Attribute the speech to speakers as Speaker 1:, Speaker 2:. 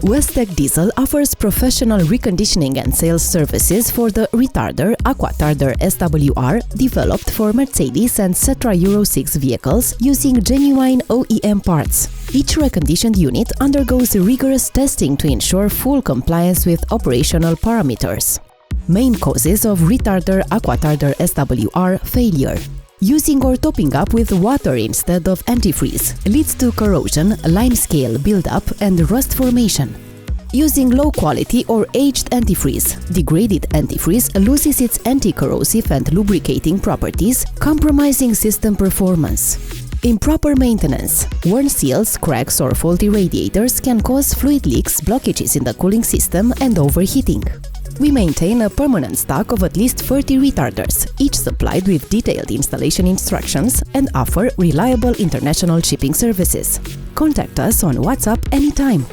Speaker 1: Westech Diesel offers professional reconditioning and sales services for the Retarder Aquatarder SWR, developed for Mercedes and Setra Euro 6 vehicles using genuine OEM parts. Each reconditioned unit undergoes rigorous testing to ensure full compliance with operational parameters. Main causes of Retarder Aquatarder SWR failure. Using or topping up with water instead of antifreeze leads to corrosion, limescale buildup, and rust formation. Using low-quality or aged antifreeze, degraded antifreeze loses its anti-corrosive and lubricating properties, compromising system performance. Improper maintenance. Worn seals, cracks, or faulty radiators can cause fluid leaks, blockages in the cooling system, and overheating. We maintain a permanent stock of at least 30 retarders, each supplied with detailed installation instructions, and offer reliable international shipping services. Contact us on WhatsApp anytime.